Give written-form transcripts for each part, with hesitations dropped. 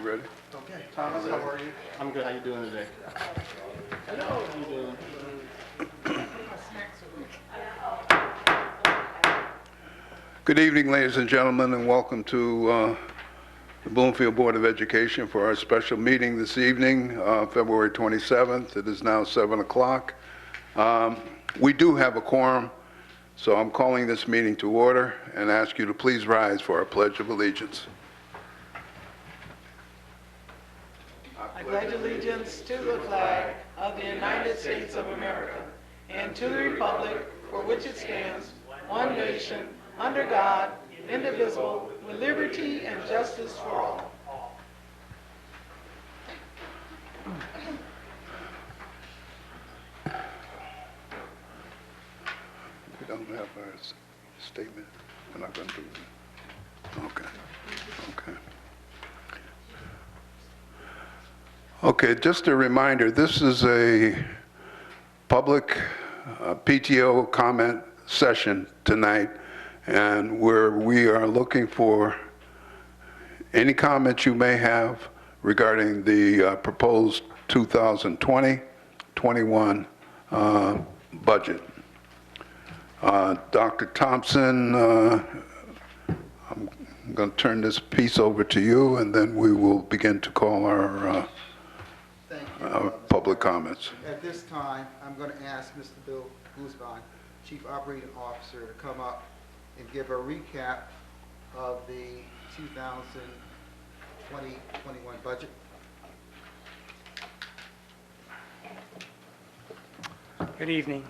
you ready? Okay. Thomas, how are you? I'm good. How you doing today? Hello. How you doing? Good evening, ladies and gentlemen, and welcome to the Bloomfield Board of Education for our special meeting this evening, February 27th. It is now 7 o'clock. We do have a quorum, so I'm calling this meeting to order and ask you to please rise for our Pledge of Allegiance. I pledge allegiance to the flag of the United States of America and to the republic for which it stands, one nation, under God, indivisible, with liberty and justice for all. We don't have our statement. We're not going to do that. Okay. Okay, just a reminder, this is a public PTO comment session tonight, and where we are looking for any comments you may have regarding the proposed 2020-21 budget. Dr. Thompson, I'm going to turn this piece over to you, and then we will begin to call our public comments. At this time, I'm going to ask Mr. Bill Guzman, Chief Operating Officer, to come up and give a recap of the 2020-21 budget. Good evening.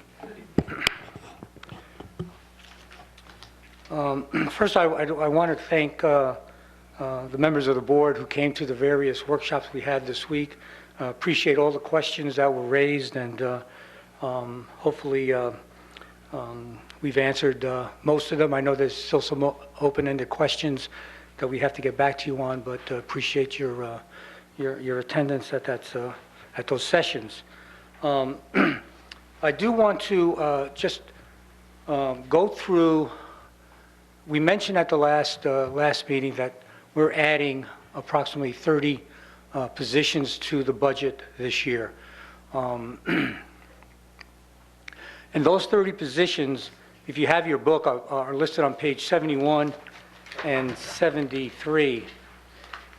First, I want to thank the members of the board who came to the various workshops we had this week. Appreciate all the questions that were raised, and hopefully we've answered most of them. I know there's still some open-ended questions that we have to get back to you on, but appreciate your attendance at those sessions. I do want to just go through. We mentioned at the last meeting that we're adding approximately 30 positions to the budget this year. And those 30 positions, if you have your book, are listed on page 71 and 73.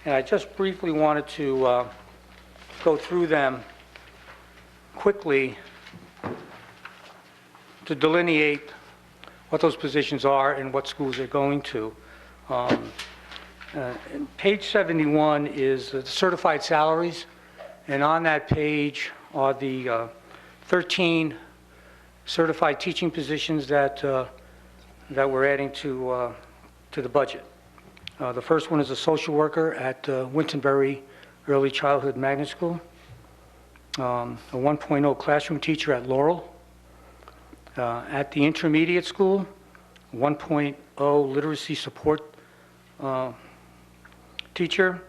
And I just briefly wanted to go through them quickly to delineate what those positions are and what schools they're going to. Page 71 is the certified salaries, and on that page are the 13 certified teaching positions that we're adding to the budget. The first one is a social worker at Wintonbury Early Childhood Magnet School, a 1.0 classroom teacher at Laurel, at the intermediate school, 1.0 literacy support teacher,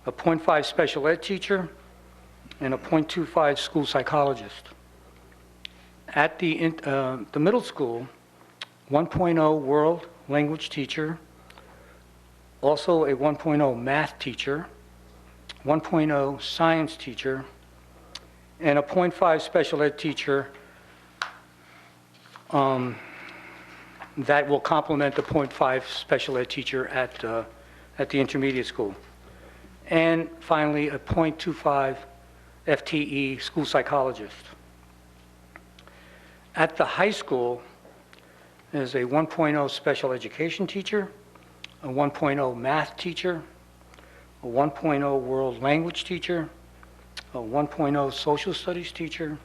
a 0.5 special ed teacher, and a 0.25 school psychologist. At the middle school, 1.0 world language teacher, also a 1.0 math teacher, 1.0 science teacher, and a 0.5 special ed teacher that will complement the 0.5 special ed teacher at the intermediate school. And finally, a 0.25 FTE school psychologist. At the high school, there's a 1.0 special education teacher, a 1.0 math teacher, a 1.0 world language teacher, a 1.0 social studies teacher,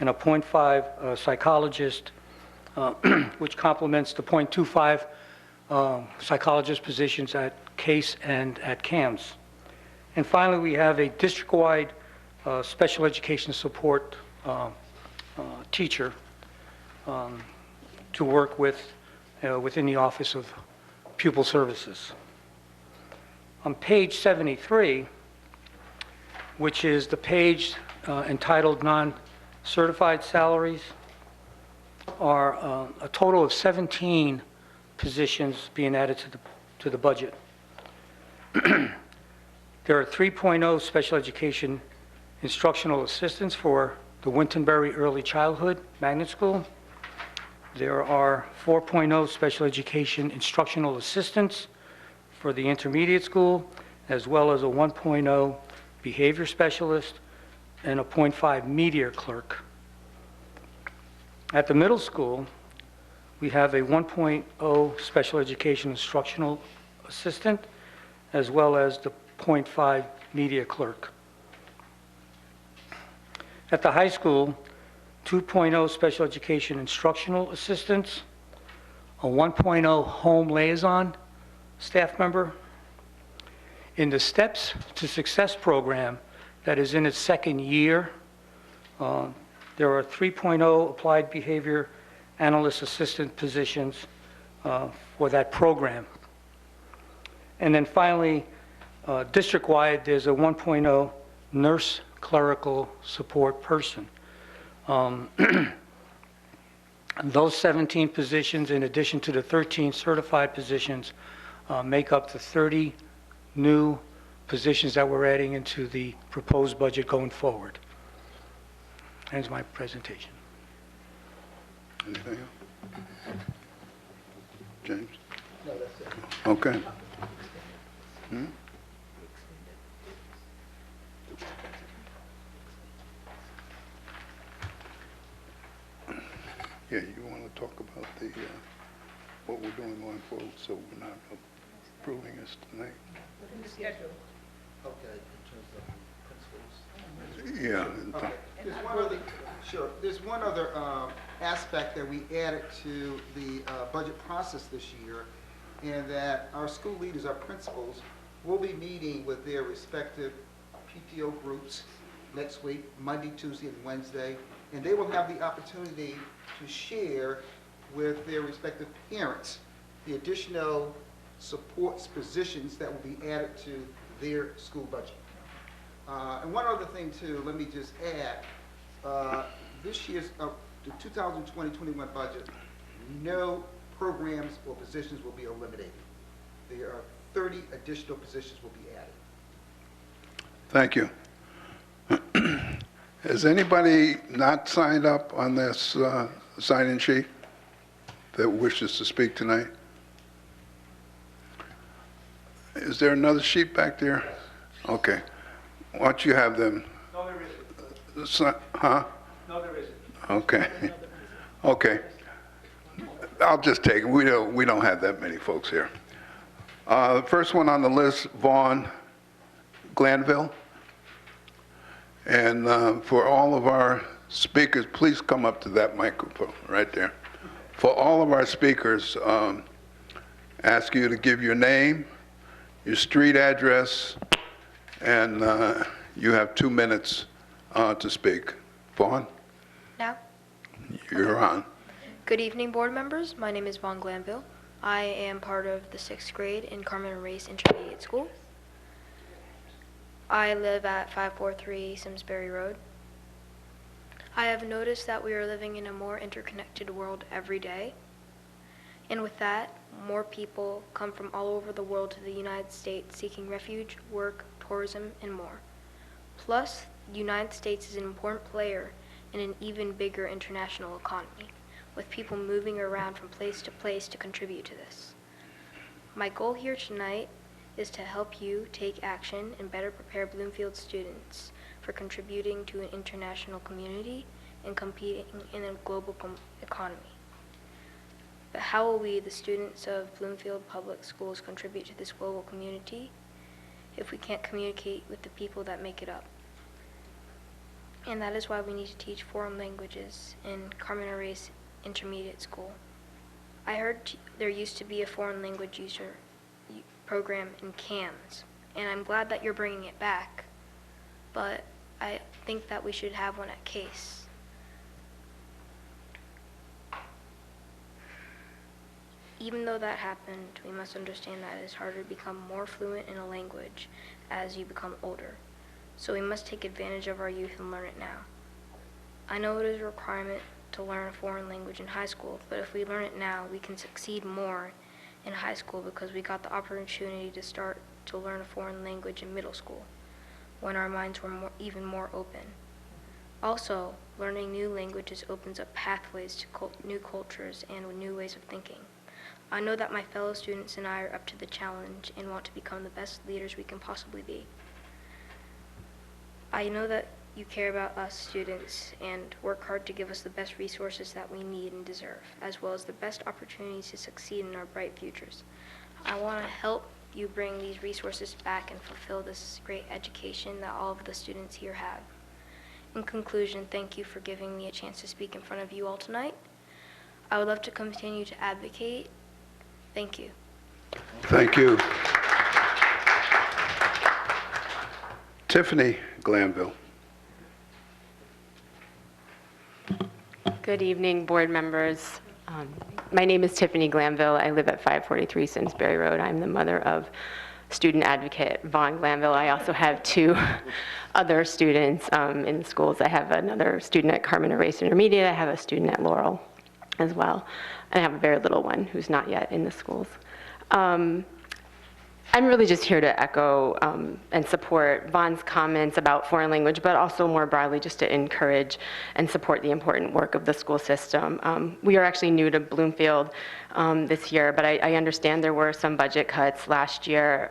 and a 0.5 psychologist, which complements the 0.25 psychologist positions at CASE and at CAMS. And finally, we have a district-wide special education support teacher to work with within the Office of Pupil Services. On page 73, which is the page entitled Non-Certified Salaries, are a total of 17 positions being added to the budget. There are 3.0 special education instructional assistants for the Wintonbury Early Childhood Magnet School. There are 4.0 special education instructional assistants for the intermediate school, as well as a 1.0 behavior specialist and a 0.5 media clerk. At the middle school, we have a 1.0 special education instructional assistant, as well as the 0.5 media clerk. At the high school, 2.0 special education instructional assistants, a 1.0 home liaison staff member. In the Steps to Success program that is in its second year, there are 3.0 applied behavior analyst assistant positions for that program. And then finally, district-wide, there's a 1.0 nurse clerical support person. Those 17 positions, in addition to the 13 certified positions, make up the 30 new positions that we're adding into the proposed budget going forward. Ends my presentation. Anything else? James? No, that's it. Okay. Yeah, you want to talk about the, what we're doing going forward, so we're not approving this tonight? Okay, in terms of principals. Yeah. Okay. There's one other, sure, there's one other aspect that we added to the budget process this year, and that our school leaders, our principals, will be meeting with their respective PTO groups next week, Monday, Tuesday, and Wednesday, and they will have the opportunity to share with their respective parents the additional supports positions that will be added to their school budget. And one other thing too, let me just add, this year's, the 2020-21 budget, no programs or positions will be eliminated. There are 30 additional positions will be added. Thank you. Has anybody not signed up on this sign-in sheet that wishes to speak tonight? Is there another sheet back there? Okay. Why don't you have them? No, there isn't. Huh? No, there isn't. Okay. Okay. I'll just take it. We don't have that many folks here. The first one on the list, Vaughn Glanville. And for all of our speakers, please come up to that microphone right there. For all of our speakers, ask you to give your name, your street address, and you have 2 minutes to speak. Vaughn, Now? you're on. Good evening, board members. My name is Vaughn Glanville. I am part of the 6th grade in Carmen and Race Intermediate School. I live at 543 Simsbury Road. I have noticed that we are living in a more interconnected world every day. And with that, more people come from all over the world to the United States seeking refuge, work, tourism, and more. Plus, the United States is an important player in an even bigger international economy, with people moving around from place to contribute to this. My goal here tonight is to help you take action and better prepare Bloomfield students for contributing to an international community and competing in a global economy. But how will we, the students of Bloomfield Public Schools, contribute to this global community if we can't communicate with the people that make it up? And that is why we need to teach foreign languages in Carmen Arrays Intermediate School. I heard there used to be a foreign language user program in CAMS, and I'm glad that you're bringing it back, but I think that we should have one at CASE. Even though that happened, we must understand that it is harder to become more fluent in a language as you become older. So we must take advantage of our youth and learn it now. I know it is a requirement to learn a foreign language in high school, but if we learn it now, we can succeed more in high school because we got the opportunity to start to learn a foreign language in middle school, when our minds were even more open. Also, learning new languages opens up pathways to new cultures and new ways of thinking. I know that my fellow students and I are up to the challenge and want to become the best leaders we can possibly be. I know that you care about us students and work hard to give us the best resources that we need and deserve, as well as the best opportunities to succeed in our bright futures. I want to help you bring these resources back and fulfill this great education that all of the students here have. In conclusion, thank you for giving me a chance to speak in front of you all tonight. I would love to continue to advocate. Thank you. Thank you. Tiffany Glanville. Good evening, board members. My name is Tiffany Glanville. I live at 543 Simsbury Road. I'm the mother of student advocate Vaughn Glanville. I also have two other students in the schools. I have another student at Carmen Race Intermediate. I have a student at Laurel as well. And I have a very little one who's not yet in the schools. I'm really just here to echo and support Vaughn's comments about foreign language, but also more broadly just to encourage and support the important work of the school system. We are actually new to Bloomfield this year, but I understand there were some budget cuts last year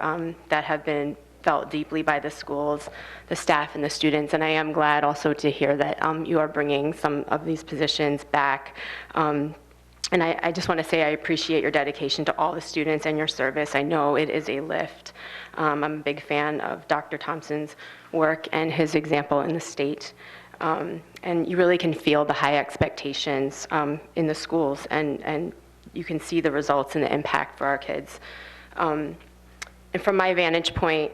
that have been felt deeply by the schools, the staff, and the students, and I am glad also to hear that you are bringing some of these positions back. And I just want to say I appreciate your dedication to all the students and your service. I know it is a lift. I'm a big fan of Dr. Thompson's work and his example in the state. And you really can feel the high expectations in the schools, and you can see the results and the impact for our kids. And from my vantage point,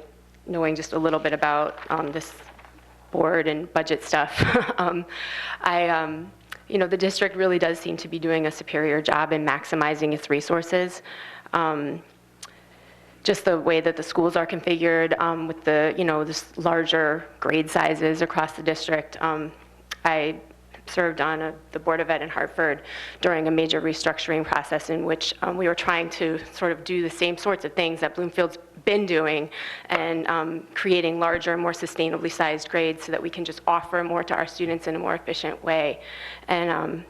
knowing just a little bit about this board and budget stuff, the district really does seem to be doing a superior job in maximizing its resources. Just the way that the schools are configured with this larger grade sizes across the district. I served on the Board of Ed in Hartford during a major restructuring process in which we were trying to sort of do the same sorts of things that Bloomfield's been doing and creating larger, more sustainably sized grades so that we can just offer more to our students in a more efficient way. And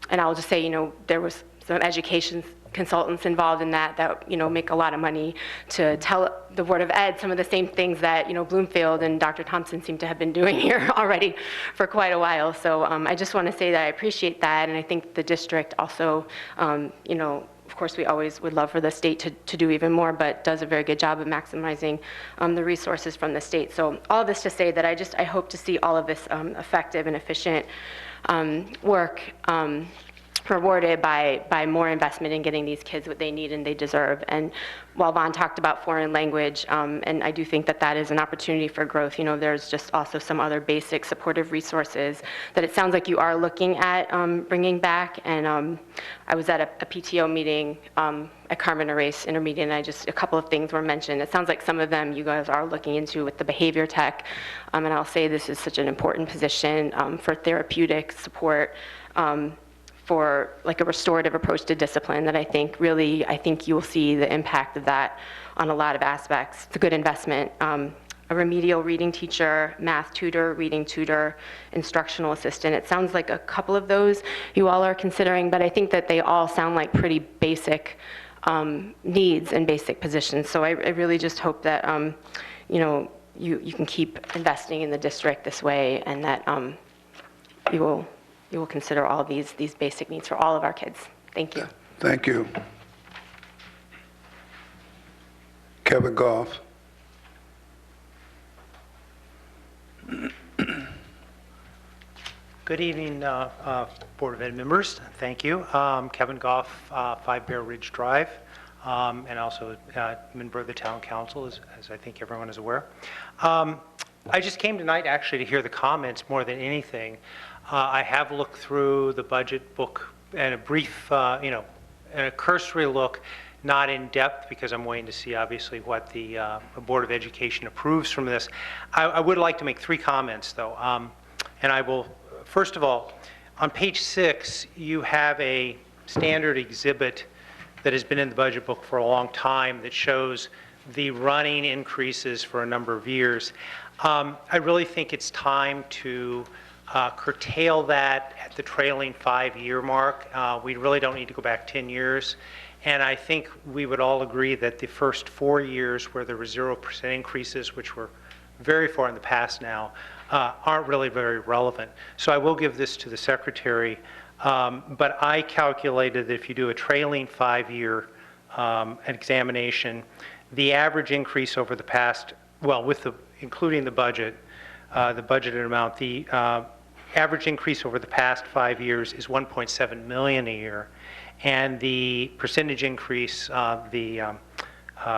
I'll just say, there was some education consultants involved in that make a lot of money to tell the Board of Ed some of the same things that Bloomfield and Dr. Thompson seem to have been doing here already for quite a while. So I just want to say that I appreciate that, and I think the district also, of course, we always would love for the state to do even more, but does a very good job of maximizing the resources from the state. So all this to say that I hope to see all of this effective and efficient work rewarded by more investment in getting these kids what they need and they deserve. And while Vaughn talked about foreign language, and I do think that is an opportunity for growth, there's just also some other basic supportive resources that it sounds like you are looking at bringing back. And I was at a PTO meeting at Carmen Race Intermediate, and a couple of things were mentioned. It sounds like some of them you guys are looking into with the behavior tech, and I'll say this is such an important position for therapeutic support, for like a restorative approach to discipline that I think you will see the impact of that on a lot of aspects. It's a good investment. A remedial reading teacher, math tutor, reading tutor, instructional assistant. It sounds like a couple of those you all are considering, but I think that they all sound like pretty basic needs and basic positions. So I really just hope that you can keep investing in the district this way, and that you will consider all these basic needs for all of our kids. Thank you. Thank you. Kevin Goff. Good evening, Board of Ed members. Thank you. Kevin Goff, 5 Bear Ridge Drive, and also a member of the Town Council, as I think everyone is aware. I just came tonight actually to hear the comments more than anything. I have looked through the budget book and a brief, and a cursory look, not in depth, because I'm waiting to see obviously what the Board of Education approves from this. I would like to make 3 comments though, and I will, first of all, on page 6, you have a standard exhibit that has been in the budget book for a long time that shows the running increases for a number of years. I really think it's time to curtail that at the trailing 5-year mark. We really don't need to go back 10 years. And I think we would all agree that the first 4 years where there were 0% increases, which were very far in the past now, aren't really very relevant. So I will give this to the Secretary. But I calculated that if you do a trailing 5-year examination, the average increase over the past, well, including the budgeted amount, the average increase over the past 5 years is 1.7 million a year, and the percentage increase, the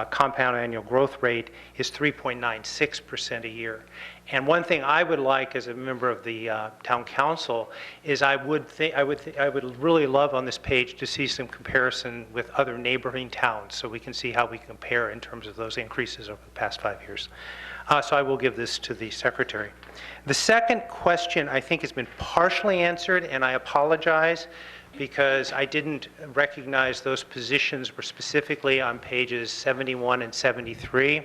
compound annual growth rate, is 3.96% a year. And one thing I would like as a member of the town council is I would really love on this page to see some comparison with other neighboring towns, so we can see how we compare in terms of those increases over the past 5 years. So I will give this to the Secretary. The second question I think has been partially answered, and I apologize because I didn't recognize those positions were specifically on pages 71 and 73.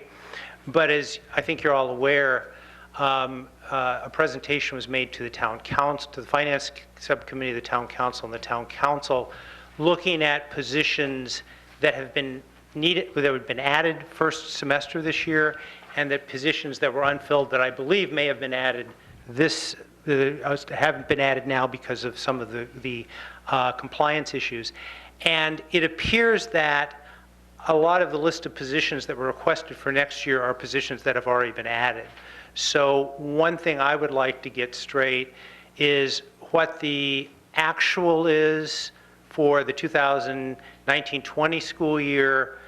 But as I think you're all aware, a presentation was made to the town council, to the finance subcommittee of the town council and the town council, looking at positions that have been needed, that have been added first semester this year, and that positions that were unfilled that I believe may have been added haven't been added now because of some of the compliance issues. And it appears that a lot of the list of positions that were requested for next year are positions that have already been added. So one thing I would like to get straight is what the actual is for the 2019-20 school year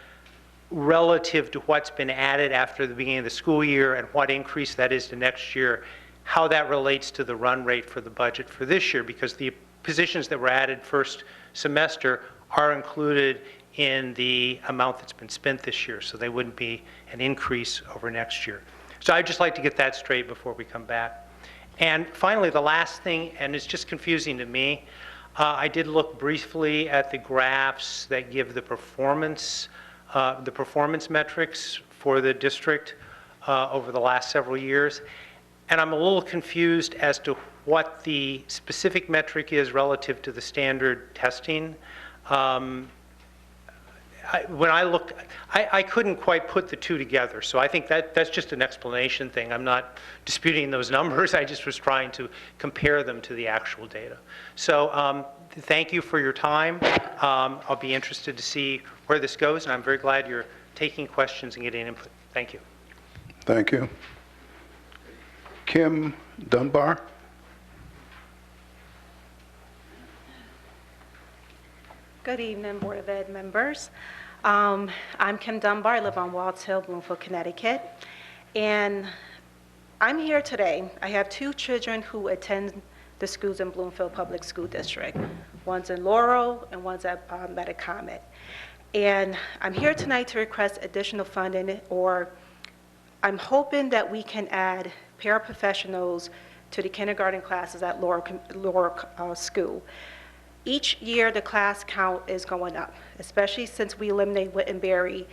relative to what's been added after the beginning of the school year, and what increase that is to next year, how that relates to the run rate for the budget for this year, because the positions that were added first semester are included in the amount that's been spent this year, so they wouldn't be an increase over next year. So I'd just like to get that straight before we come back. And finally, the last thing, and it's just confusing to me, I did look briefly at the graphs that give the performance metrics for the district over the last several years, and I'm a little confused as to what the specific metric is relative to the standard testing. When I looked, I couldn't quite put the two together, so I think that's just an explanation thing. I'm not disputing those numbers. I just was trying to compare them to the actual data. So thank you for your time. I'll be interested to see where this goes, and I'm very glad you're taking questions and getting input. Thank you. Thank you. Kim Dunbar. Good evening, Board of Ed members. I'm Kim Dunbar. I live on Waltz Hill, Bloomfield, Connecticut. And I'm here today. I have 2 children who attend the schools in Bloomfield Public School District. One's in Laurel and one's at Metacomet. And I'm here tonight to request additional funding, or I'm hoping that we can add paraprofessionals to the kindergarten classes at Laurel School. Each year, the class count is going up, especially since we eliminate Wittenberry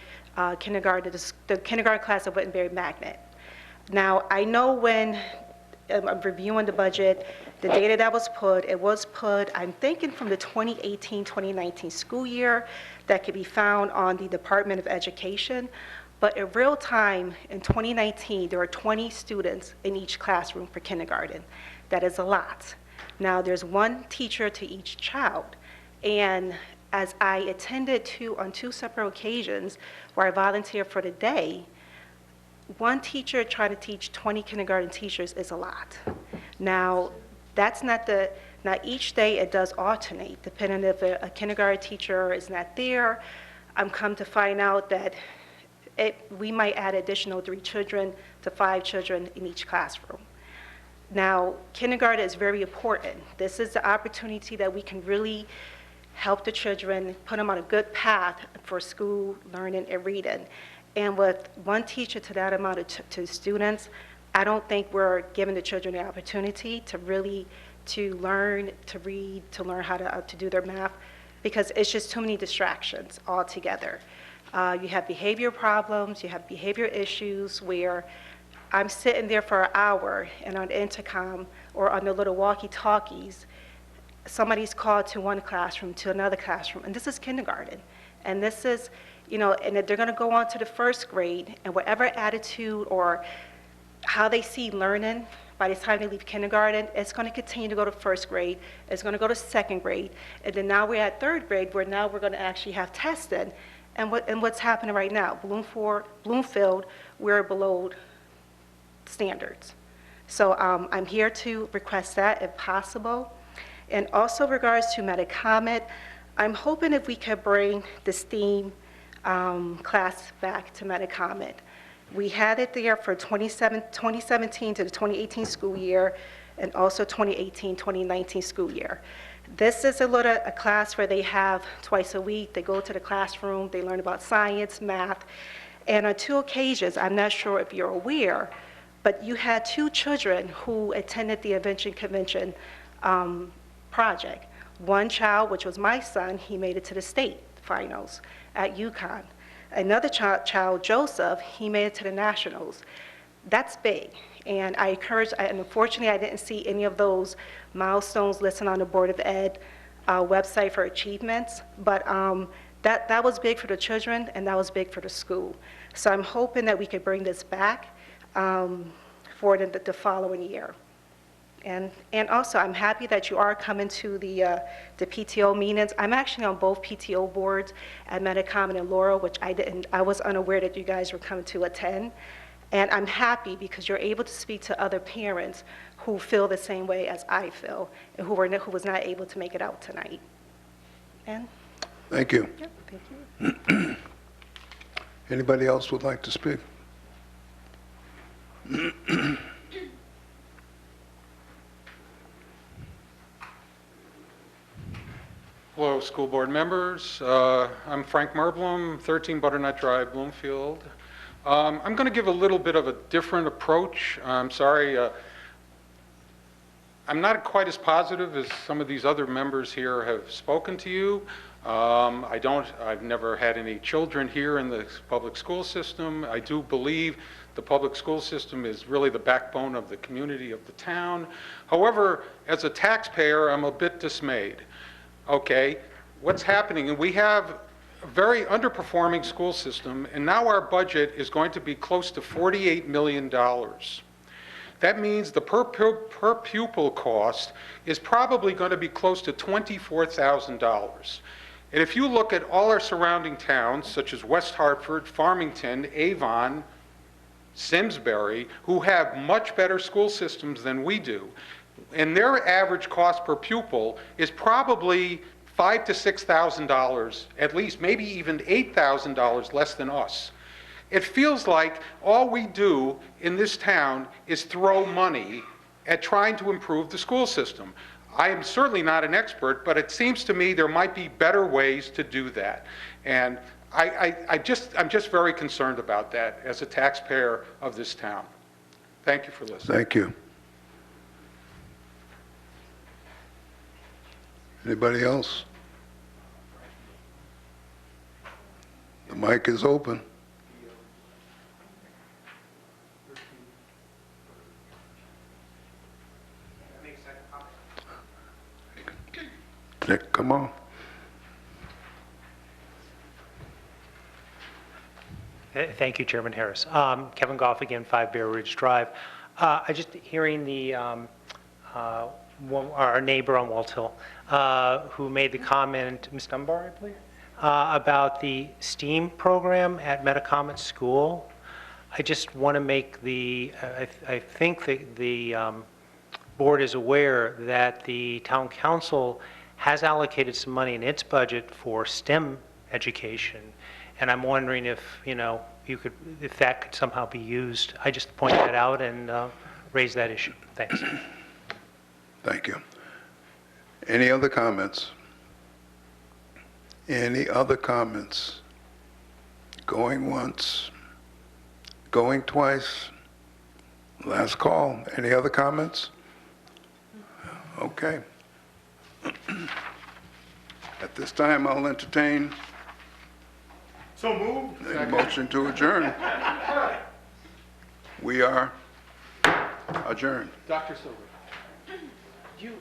kindergarten, the kindergarten class of Wittenberry Magnet. Now, I know when I'm reviewing the budget, the data that was put, I'm thinking from the 2018-2019 school year, that could be found on the Department of Education. But in real time, in 2019, there are 20 students in each classroom for kindergarten. That is a lot. Now, there's 1 teacher to each child. And as I attended on 2 separate occasions where I volunteered for the day, 1 teacher trying to teach 20 kindergarten teachers is a lot. Now, that's not each day, it does alternate, depending if a kindergarten teacher is not there. I'm come to find out that we might add additional 3 children to 5 children in each classroom. Now, kindergarten is very important. This is the opportunity that we can really help the children, put them on a good path for school learning and reading. And with 1 teacher to that amount to students, I don't think we're giving the children the opportunity to really learn, to read, to learn how to do their math, because it's just too many distractions altogether. You have behavior problems, you have behavior issues where I'm sitting there for an hour and on the intercom or on the little walkie-talkies, somebody's called to one classroom, to another classroom, and this is kindergarten. And this is, and they're going to go on to the first grade, and whatever attitude or how they see learning by the time they leave kindergarten, it's going to continue to go to first grade, it's going to go to second grade, and then now we're at third grade where now we're going to actually have testing. And what's happening right now, Bloomfield, we're below standards. So I'm here to request that if possible. And also regards to Metacomet, I'm hoping if we could bring the STEAM class back to Metacomet. We had it there for 2017 to the 2018 school year, and also 2018-2019 school year. This is a class where they have twice a week, they go to the classroom, they learn about science, math, and on 2 occasions, I'm not sure if you're aware, but you had 2 children who attended the Invention Convention project. One child, which was my son, he made it to the state finals at UConn. Another child, Joseph, he made it to the nationals. That's big. And I encourage, and unfortunately I didn't see any of those milestones listed on the Board of Ed website for achievements, but that was big for the children and that was big for the school. So I'm hoping that we could bring this back for the following year. And also, I'm happy that you are coming to the PTO meetings. I'm actually on both PTO boards at Metacomet and Laurel, which I was unaware that you guys were coming to attend. And I'm happy because you're able to speak to other parents who feel the same way as I feel and who was not able to make it out tonight. And Thank you. yeah, thank you. Anybody else would like to speak? Hello, school board members. I'm Frank Marbloom, 13 Butternut Drive, Bloomfield. I'm going to give a little bit of a different approach. I'm sorry, I'm not quite as positive as some of these other members here have spoken to you. I've never had any children here in the public school system. I do believe the public school system is really the backbone of the community of the town. However, as a taxpayer, I'm a bit dismayed. Okay, what's happening? And we have a very underperforming school system, and now our budget is going to be close to $48 million. That means the per pupil cost is probably going to be close to $24,000. And if you look at all our surrounding towns, such as West Hartford, Farmington, Avon, Simsbury, who have much better school systems than we do, and their average cost per pupil is probably $5,000 to $6,000 at least, maybe even $8,000 less than us. It feels like all we do in this town is throw money at trying to improve the school system. I am certainly not an expert, but it seems to me there might be better ways to do that. And I'm just very concerned about that as a taxpayer of this town. Thank you for listening. Thank you. Anybody else? The mic is open. Nick, come on. Thank you, Chairman Harris. Kevin Goff again, 5 Bear Ridge Drive. I just hearing the our neighbor on Waltz Hill who made the comment, Ms. Dunbar, I believe, about the STEAM program at Metacomet School. I just want to make I think that the board is aware that the town council has allocated some money in its budget for STEM education, and I'm wondering if, if that could somehow be used. I just point that out and raise that issue. Thanks. Thank you. Any other comments? Any other comments? Going once, going twice, last call. Any other comments? Okay. At this time, I'll entertain So moved. A motion to adjourn. We are adjourned. Dr. Silver. You